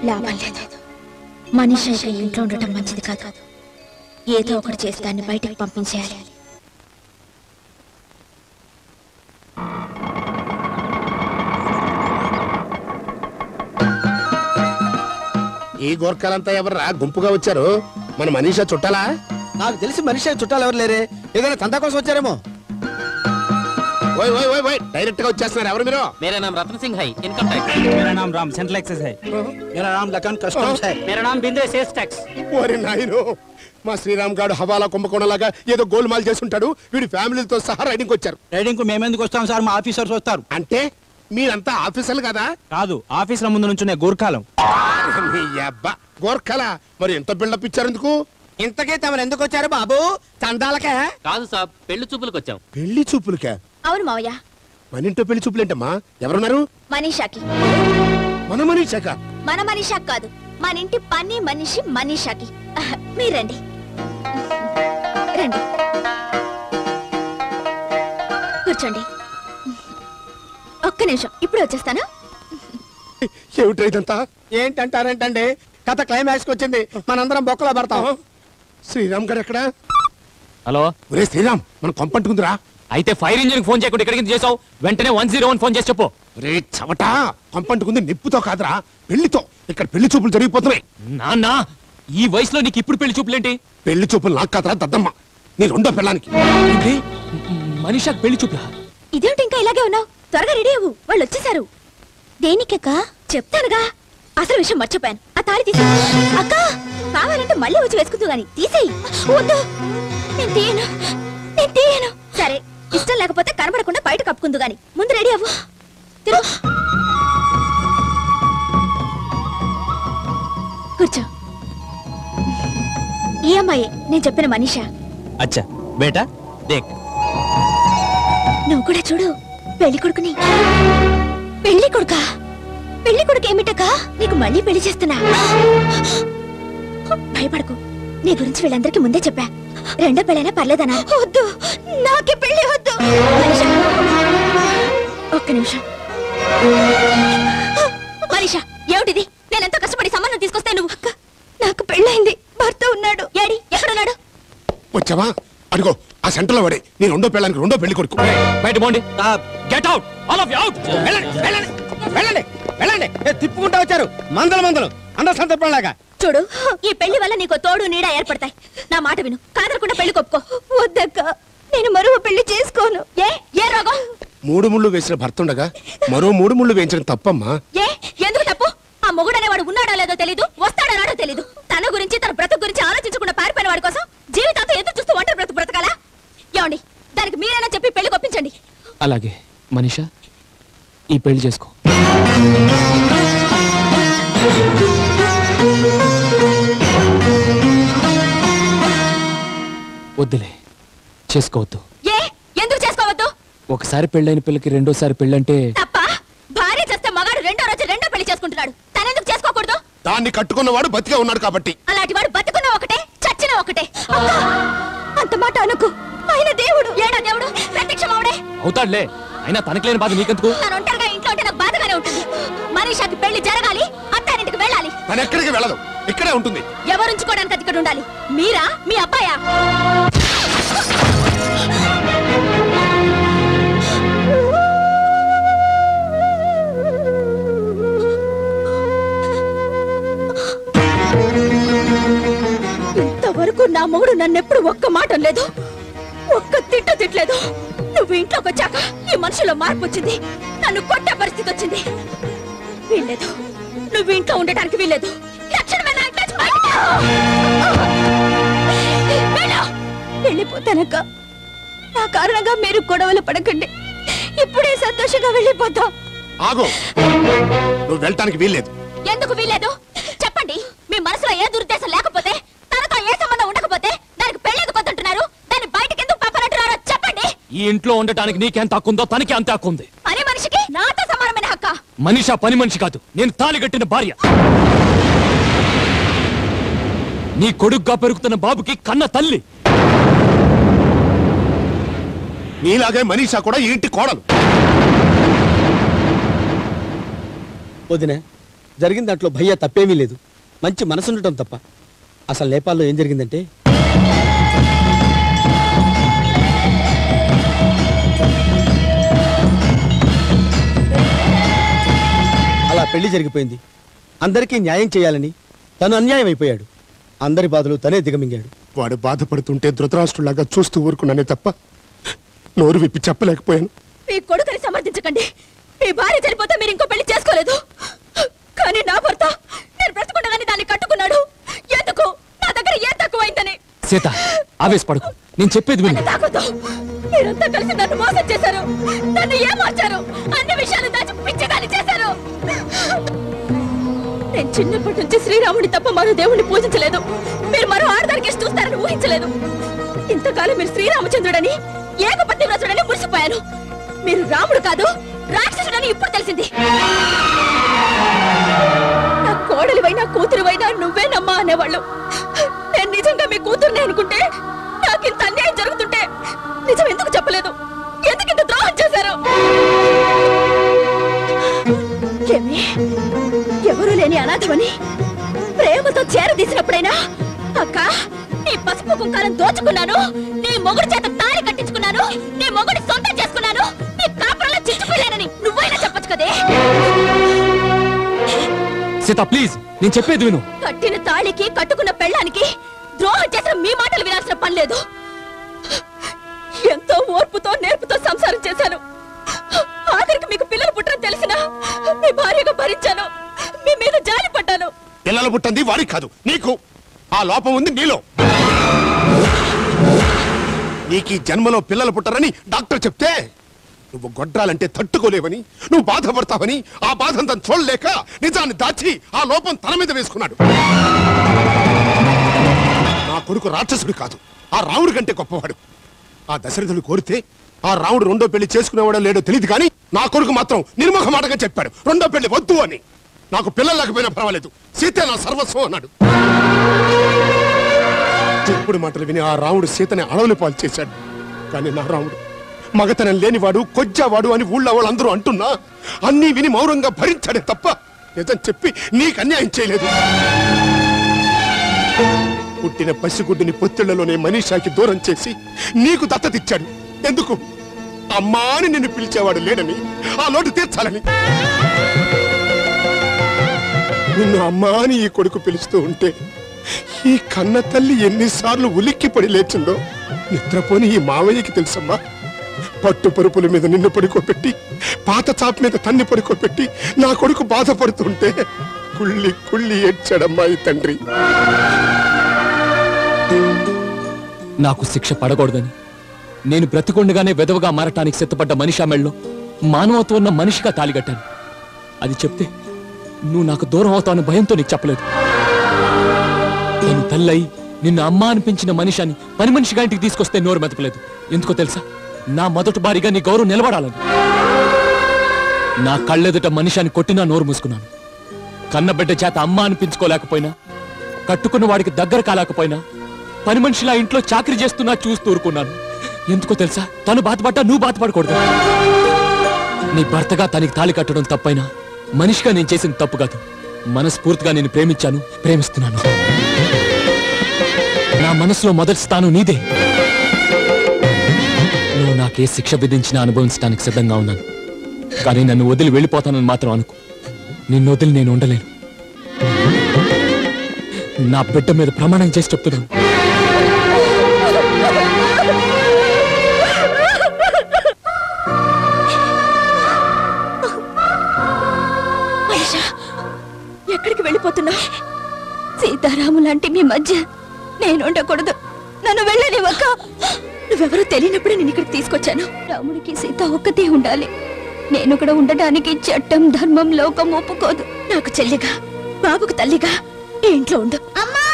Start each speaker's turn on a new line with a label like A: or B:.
A: లాభం లేదు. మనిషి ఇంట్లో ఉండటం మంచిది కాదు. ఏదో ఒకటి చేసి దాన్ని బయటకు పంపించేయాలి.
B: ఈ గోర్ఖాలంతా ఎవర్రా గుంపుగా వచ్చారు? మన మనీషా చుట్టాలా?
C: నాకు తెలిసి మనీషా చుట్టాలు ఎవరు లేరే, ఏదైనా తందా కోసం వచ్చారేమో.
B: ఓయ్ ఓయ్ ఓయ్ ఓయ్ డైరెక్ట్ గా వచ్చేస్తున్నారు. ఎవరు మీరు?
D: मेरा नाम रतन सिंह है, इनकम टैक्स।
E: मेरा नाम राम सेंट्रल एक्सेस है।
C: मेरा नाम लखन कस्टम्स है।
D: मेरा नाम बिंदु सेल्स टैक्स।
B: ఓరి నాయనో, మా శ్రీరామ్ గాడు హవాలా కుంభకోణంలాగా ఏదో గోల్మాల్ చేసి ఉంటాడు. వీడి ఫ్యామిలీతో సహా రైడింగ్ వచ్చారు.
E: రైడింగ్ కు మేమెందుకు వస్తాం సార్, మా ఆఫీసర్స్ వస్తారు.
B: అంటే మీరంతా ఆఫీసర్లు కదా?
E: కాదు, ఆఫీసుల ముందు నుంచునే గోర్ఖాలం.
B: మీ అబ్బా గోర్ఖాలా? మరి ఎంత బిల్డప్ ఇచ్చారు ఎందుకు?
C: ఇంతకీ తమరు ఎందుకు వచ్చారు బాబు? చందాలకే?
D: కాదు సాబ్, పెళ్లి చూపులకు వచ్చాం.
B: పెళ్లి చూపులకా?
A: అవును మావయ్య.
B: మన ఇంట్లో పెళ్లి చూపులేంటమ్మా? ఎవరున్నారు?
A: మనీషాకి.
B: మన మనీషాకా?
A: మన మనీషా కాదు, మన ఇంటి పని మనిషి మనీషాకి. మీరండి, రండి, కూర్చోండి. ఒక్క నిమిషం, ఇప్పుడు వచ్చేస్తాను.
B: ఏమిటో ఇదంతా?
C: ఏంటంటారేంటండి, కథ క్లైమాక్స్ వచ్చింది, మనందరం బొక్కలో పడతాం.
B: శ్రీరామ్ గారు ఎక్కడా?
D: హలో,
B: ఒరే శ్రీరామ్, మనం కొంపంటుకుందిరా.
D: అయితే ఫైర్ ఇంజిన్ ఫోన్ చేయకుండా ఇక్కడికి చేసావు? వెంటనే 101 ఫోన్ చేసి చెప్పు.
B: రే చవటా, కొంపంటుకుంది నిప్పుతో కాదురా, పెళ్లితో. ఇక్కడ పెళ్లి చూపులు జరిగిపోతున్నాయి.
D: నాన్న, ఈ వయసులో నీకు ఇప్పుడు పెళ్లి చూపులేంటి?
B: పెళ్లి చూపులు నాకు కాదురా దద్దమ్మ, నీ రెండో పెళ్ళానికి.
D: మనీషాకి పెళ్లి చూపులా?
A: ఇదేమిటి ఇంకా ఇలాగే ఉన్నావు? త్వరగా రెడీ అవ్వు, వాళ్ళు వచ్చేసారు. దేనికక్క? చెప్తానుగా. అసలు విషయం మర్చిపోయాను. ఆ తాళి తీసి అక్క, కావాలంటే మళ్ళీ వచ్చి వేసుకుంటూ గాని తీసేయి. వద్దు, నేను తీయను, నేను తీయను. సరే, ఇష్టం లేకపోతే కనబడకుండా బయట కప్పుకుందు గాని ముందు రెడీ అవ్వు. కూర్చో. ఈ అమ్మాయి నేను చెప్పిన మనీషా.
E: అచ్చా బేటా దేక్.
A: నువ్వు కూడా చూడు, పెళ్లి కొడుకుని. పెళ్లి కొడుకా? పెళ్లి కొడుకు ఏమిటక్క? నీకు మళ్ళీ పెళ్లి చేస్తున్నా. భయపడకు, నీ గురించి వీళ్ళందరికీ ముందే చెప్పా. రెండో పెళ్ళైనా పర్లేదనా? వద్దు, నాకే పెళ్లి వద్దు. ఒక్క నిమిషం. మనీషా, ఏమిటిది? నేనెంతో కష్టపడి సంబంధం తీసుకొస్తే నువ్వు. నాకు పెళ్ళైంది, భర్త ఉన్నాడు. ఏడి, ఎక్కడున్నాడు?
B: వచ్చావా? అడుగో ఆ సెంటర్ లో పడే. నీ రెండో పెళ్ళానికి రెండో పెళ్లి కొడుకు.
D: బయట పోండి. Get out, all of you out.
C: వెళ్ళండి వెళ్ళండి వెళ్ళండి వెళ్ళండి. తిప్పుకుంటా వచ్చారు మందలు మందలు అండ సందర్భంలాగా.
A: చూడు, ఈ పెళ్లి వల్ల నీకు తోడు నీడ ఏర్పడతాయి. నా మాట విను, కాదరకుండా పెళ్లి కొప్పుకో. వద్దక్క, నేను మరో పెళ్లి చేసుకోను. ఏ రోగం?
B: 3 ముళ్ళు వేసిన భర్త ఉండగా మరో 3 ముళ్ళు వేయించడం తప్పమ్మా.
A: ఎందుకు తప్పు? ఆ మొగుడనేవాడు ఉన్నాడో లేదో తెలీదు, వస్తాడో తెలీదు. తన గురించి, తన బ్రతుకు గురించి ఆలోచించకుండా పారిపోయిన వాడి కోసం జీవితాంతో ఎదురు చూస్తూ ఒంటరి బ్రతుకు బ్రతకాలా? ఏమండి, దానికి మీరైనా చెప్పి పెళ్లి కొప్పించండి.
D: అలాగే మనీషా, ఈ పెళ్లి చేసుకో. వద్దులే, చేసుకోవద్దు.
A: ఎందుకు చేసుకోవద్దు?
D: ఒకసారి పెళ్ళైన పిల్లకి రెండోసారి పెళ్ళంటే
A: తప్ప? భార్య చేస్తే మగాడు రెండో రోజు రెండో పెళ్లి చేసుకుంటున్నాడు, తనెందుకు చేసుకోకూడదు?
B: దాన్ని కట్టుకున్నవాడు బతికే ఉన్నాడు కాబట్టి.
A: అలాంటి వాడు బతుకున్న ఒకటే, చచ్చిన ఒకటే. అంత మాట అనుకు. ఆయన దేవుడు, ఏడా దేవుడు, ప్రత్యక్షమవుడే
D: అవుతాడులే. అయినా తనకులేని బాధ నీకెందుకు?
A: తను ఒంటరిగా ఇంట్లో ఉంటే నాకు బాధగానే ఉంటుంది. మనీషాకి పెళ్లి జరగాలి, అత్తారింటికి వెళ్ళాలి.
B: తను ఎక్కడికి వెళ్ళదు, ఇక్కడే ఉంటుంది.
A: ఎవరుంచుకోవడానికి అది ఇక్కడ ఉండాలి? మీరా, మీ అబ్బాయా? ఇంతవరకు నా మొగుడు నన్నెప్పుడు ఒక్క మాట లేదు, ఒక్క తిట్టలేదు. నువ్వు ఇంట్లోకి వచ్చాక ఈ మనుషులో మార్పు వచ్చింది. నన్ను కొట్టే పరిస్థితి వచ్చింది. వీల్లేదు, నువ్వు ఇంట్లో ఉండటానికి వీల్లేదు. వెళ్ళిపోతానక్క. నా కారణంగా మీరు గొడవలు పడకండి. ఇప్పుడే సంతోషంగా వెళ్ళిపోతాం.
B: ఆగో, నువ్వు వెళ్ళటానికి వీల్లేదు.
A: ఎందుకు వీల్లేదు చెప్పండి. మీ మనసులో ఏ దురుద్దేశం లేకపోతే, తనతో ఏ సంబంధం ఉండకపోతే దానికి పెళ్ళేందుకు వద్దంటున్నారు? దాన్ని బయటకి ఎందుకు పంపనంటున్నారో చెప్పండి.
D: ఈ ఇంట్లో ఉండటానికి నీకెంత హక్కు ఉందో తనకి అంత హక్కు ఉంది.
A: పని మనిషికి నాతో సమానమైన హక్కా?
D: మనీషా పని మనిషి కాదు, నేను తాళి కట్టిన భార్య. నీ కొడుగ్గా పెరుగుతున్న బాబుకి కన్న తల్లి.
B: నీలాగే మనీషా కూడా ఈ ఇంటి కోడలు.
C: వదినే, జరిగిన దాంట్లో భయ్య తప్పేమీ లేదు, మంచి మనసు ఉండటం తప్ప. అసలు నేపాల్లో ఏం జరిగిందంటే, అలా పెళ్లి జరిగిపోయింది. అందరికీ న్యాయం చేయాలని తను అన్యాయం అయిపోయాడు. అందరి బాధలు తనే దిగమింగాడు.
B: వాడు బాధపడుతుంటే ధృతరాష్ట్రులాగా చూస్తూ ఊరుకున్నానే తప్ప నోరు విప్పి చెప్పలేకపోయాను.
A: మీ కొడుకుని సమర్థించకండి. మీ భార్య చనిపోతే మీరు ఇంకో పెళ్లి చేసుకోలేదు, కానీ నా భర్త నేను బ్రతుకుండగానే దాన్ని కట్టుకున్నాడు. ఎందుకు? నా దగ్గర ఏం తక్కువైందని.
D: సీత ఆవేశపడకు, నేను చెప్పేది విను.
A: తాగొద్దు. మీరంతా కలిసి నన్ను మోసం చేశారు, నన్ను ఏమార్చారు, అన్ని విషయాలు దాచి పిచ్చిదాన్ని చేశారు. నేను చిన్నప్పటి నుంచి శ్రీరాముడి తప్ప మరో దేవుణ్ణి పూజించలేదు. మీరు మరో ఆడదానికి చూస్తారని ఊహించలేదు. ఇంతకాలం మీరు శ్రీరామచంద్రుడని ఏకపత్ని వ్రతుడని మురిసిపోయాను. మీరు రాముడు కాదు, రాక్షసుడని ఇప్పుడు తెలిసింది. నా కోడలివైనా కూతురువైనా నువ్వేనమ్మా అనేవాళ్ళు. నేను నిజంగా మీ కూతుర్ని అనుకుంటే నాకింత అన్యాయం జరుగుతుంటే నిజం ఎందుకు చెప్పలేదు? ఎందుకు ఇంత ద్రోహం చేశారు? ఏమి ఎవరు లేని అనాథమని ప్రేమతో చేరదీసినప్పుడైనా అక్క నీ పసుపు కుంకాలను దోచుకున్నాను, నీ మొగుడి చేత తాళి కట్టించుకున్నాను, నీ మొగుడి సొంతం చేసుకున్నాను, నీ కాపురంలో చిచ్చుకున్నానని నువ్వైనా చెప్పొచ్చు కదే.
D: సీత ప్లీజ్, నేను చెప్పేది విను.
A: కట్టిన తాళికి కట్టుకున్న పెళ్ళానికి ద్రోహం చేసిన మీ మాటలు వినాల్సిన పని లేదు. ఎంతో ఓర్పుతో నేర్పుతో సంసారం చేశాను. ఆఖరికి మీకు పిల్లలు పుట్టడం తెలిసినా మీ భార్యగా భరించాను. మీ మీద జాలి పడ్డాను.
B: పిల్లలు పుట్టింది వాడికి కాదు, నీకు. ఆ లోపం ఉంది నీలో. నీకు ఈ జన్మలో పిల్లలు పుట్టరని డాక్టర్ చెప్తే నువ్వు గొడ్రాలంటే తట్టుకోలేవని, నువ్వు బాధపడతావని ఆ బాధంతా చూడలేక నిజాన్ని దాచి ఆ లోపం తన మీద వేసుకున్నాడు. నా కొడుకు రాక్షసుడు కాదు, ఆ రాముడి కంటే గొప్పవాడు. ఆ దశరథుడు కోరితే ఆ రాముడు రెండో పెళ్లి చేసుకునేవాడో లేడో తెలియదు, కానీ నా కొడుకు మాత్రం నిర్మోహమాటగా చెప్పాడు రెండో పెళ్లి వద్దు అని. నాకు పిల్లలు లేకపోయినా పర్వాలేదు, సీతే నా సర్వస్వం అన్నాడు. చెప్పుడు మాటలు విని ఆ రాముడు సీతని అడవులు పాలు చేశాడు. కానీ నా రాముడు మగతనం లేనివాడు, కొజ్జావాడు అని ఊళ్ళో వాళ్ళందరూ అంటున్నా అన్నీ విని మౌనంగా భరించాడే తప్ప నిజం చెప్పి నీకు అన్యాయం చేయలేదు. పుట్టిన పసిగుడ్డిని పొత్తిళ్లలోనే మనీషాకి దూరం చేసి నీకు దత్తతిచ్చాడు. ఎందుకు? అమ్మా అని నిన్ను పిలిచేవాడు లేడని, ఆ లోటు తీర్చాలని. నిన్ను అమ్మా అని ఈ కొడుకు పిలుస్తూ ఉంటే ఈ కన్న తల్లి ఎన్నిసార్లు ఉలిక్కి పడి లేచిందో నిద్రపోని ఈ మావయ్యకి తెలుసమ్మా. పట్టు పరుపుల మీద నిన్ను పడుకోబెట్టి, పాత చాప మీద తన్ని పడుకోబెట్టి నా కొడుకు బాధపడుతుంటే కుళ్ళి కుళ్ళి ఏడ్చాడమ్మా ఈ తండ్రి.
D: నాకు శిక్ష పడకూడదని నేను బ్రతికొండగానే వెదవగా మారటానికి సిద్ధపడ్డ మనిషి మెళ్ళలో మానవత్వం ఉన్న మనిషిగా తాలిగట్టాను. అది చెప్తే నువ్వు నాకు దూరం అవుతావని భయంతో నీకు చెప్పలేదు. నేను తల్లయి నిన్ను అమ్మ అనిపించిన మనిషి అని పని మనిషిగా ఇంటికి తీసుకొస్తే నోరు మెదపలేదు. ఎందుకో తెలుసా? నా మొదటి భారీగా నీ గౌరవం నిలబడాలని. నా కళ్ళెదుట మనిషి అని కొట్టినా నోరు మూసుకున్నాను. కన్నబిడ్డ చేత అమ్మ అనిపించుకోలేకపోయినా, కట్టుకున్న వాడికి దగ్గర కాలేకపోయినా, పని మనిషిలా ఇంట్లో చాకరీ చేస్తున్నా చూస్తూ ఊరుకున్నాను. ఎందుకో తెలుసా? తను బాధపడ్డా నువ్వు బాధపడకూడదు. నీ భర్తగా తనకి తాళి కట్టడం తప్పైనా మనిషిగా నేను చేసిన తప్పు కాదు. మనస్ఫూర్తిగా నేను ప్రేమించాను, ప్రేమిస్తున్నాను. నా మనసులో మొదటి స్థానం నీదే. నువ్వు నాకే శిక్ష విధించినా అనుభవించడానికి సిద్ధంగా ఉన్నాను. కానీ నన్ను వదిలి వెళ్ళిపోతానని మాత్రం అనుకో. నిన్ను వదిలి నేను ఉండలేను. నా బిడ్డ మీద ప్రమాణం చేసి చెప్తున్నాను.
A: ఎక్కడికి వెళ్ళిపోతున్నా? సీతారాము లాంటి మీ మధ్య నేను ఉండకూడదు. నన్ను వెళ్ళనివ్వక. నువ్వెవరో తెలియనప్పుడే నేను ఇక్కడికి తీసుకొచ్చాను. రాముడికి సీత ఒక్కతే ఉండాలి. నేను కూడా ఉండడానికి చట్టం, ధర్మం, లోకం ఒప్పుకోదు. నాకు చెల్లిగా, బాబుకు తల్లిగా ఈ ఇంట్లో ఉండు. అమ్మా!